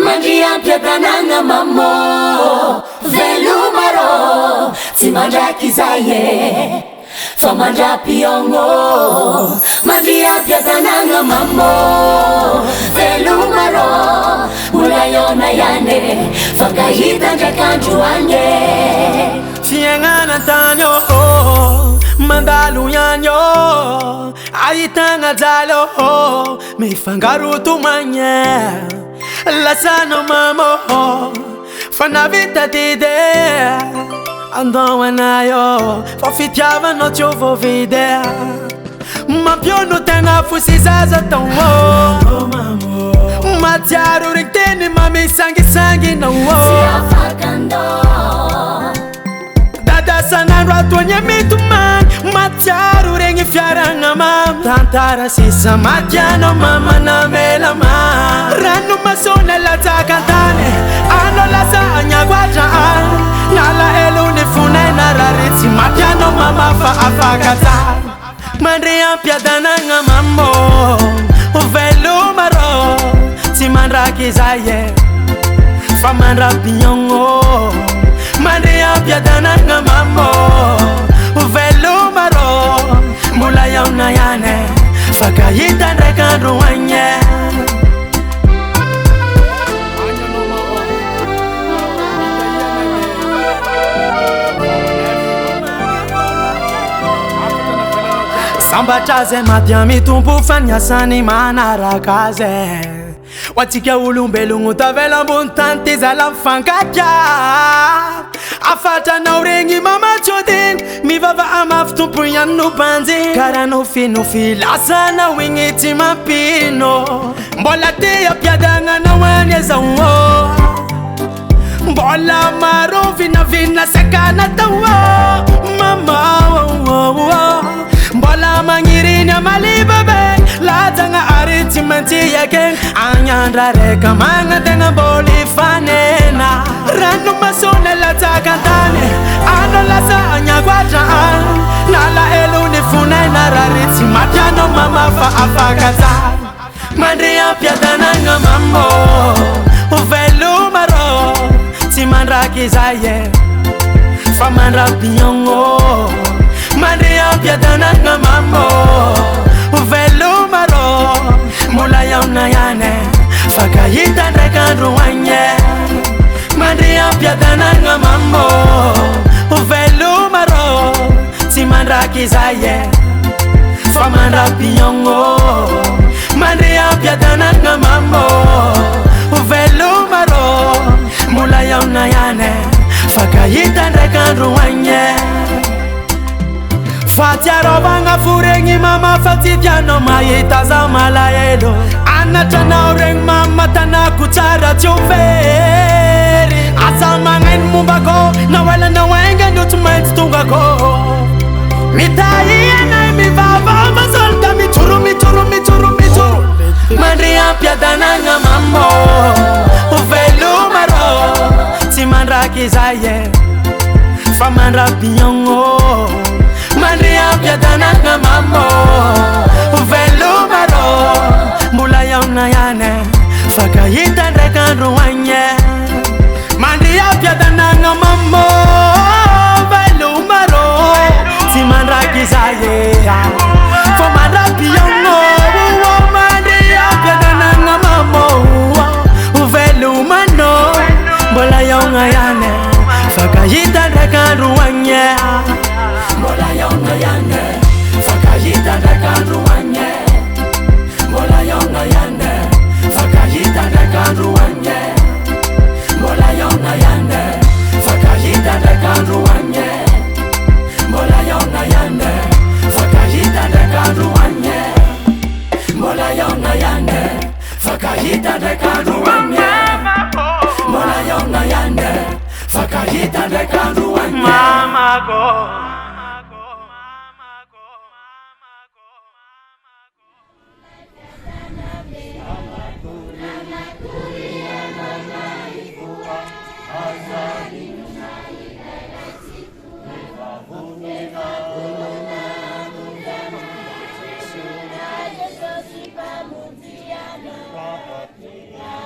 Mandria piadananga mamo velumaro Timandra kizaye Famandra piongo Mandria piadananga mamo velumaro Mulayona yane Fakahita njakanjuanye Tiengana tanyo Mandalu yanyo Aitanga zalo Mifangaru tumanye Lasano mamo Fanavita dide Andowanayo Fofitiava no chovo vide Mapiono tenga fusizaza tongo Matiaru ringteni mami sangi no Siafakando Dada sanandwa tuanye mituman Matiaru ringi fiaranga mam Tantara sisa matiano mama na mela ma Ranu masone la takantane Ano la sa anya guajaan Nala elu ni fune na rariti Matiano mama fa afakata Mandria piadananga mambo Uvelu maro Timandra kizaye Famandra piongo Mandria piadananga mambo Uvelu maro Mulaya unayane Fakahita ndrekandu wanye Samba chaze matiami tumpu fanya sani manara kaze Watikia ulumbe lungu tavela buntanti za la fankacha Afata na urengi mama choding Mi vava amaf tumpu yanu banzi Kara no fi lasa na wingiti mapino Mbola te ya piadanga na wanye za uo Mbola maru vina sekana tawa Mama Mbola mangirini malibabe Latanga ariti manti yake Anyandra reka manga tenga boli fanena Ranu masone latakantane Ano lasa anya guajaan Nala elu ni funena rariti Matiano mama fa afakata Mandria piadananga mambo Uvelu maro Timandra kizaye Famandra piongo Mandria piadananga mambo Uvelu maro Mulaya unayane Fakahita ndrekandu wanye Mandria piadananga mambo Uvelu maro Timandra kizaye Famandra piongo Mandria piadananga mambo Uvelu maro Mulaya unayane Fakahita ndrekandu wanye Fatia vanga furengi mama fatidia no maita za malaelo Anatana ureng mama tana kutara chuveri Asama ngain mumbako na wala na wenga ndo tumaiti tungako Mitai na mivava mazolta mituru Mandria piadananga mambo Uvelu maro Timandra kizaye Famandra piongo Mandria piadananga mambo Uvelu maro Mulaya unayane Fakahita ndrekandu wanye Mandria piadananga mambo Uvelu maro Timandra kizaye Famandra piongo Mandria piadananga mambo Uvelu mano Mulaya unayane Fakahita ndrekandu wanye Mulaya unayane Fakahita ndrekandu wanye Mulaya unayane Fakahita ndrekandu wanye Mulaya unayane Fakahita ndrekandu wanye Mulaya unayane Fakahita ndrekandu wanye Mulaya unayane Fakahita ndrekandu wanye Mulaya unayane Fakahita ndrekandu wanye Mama go Muti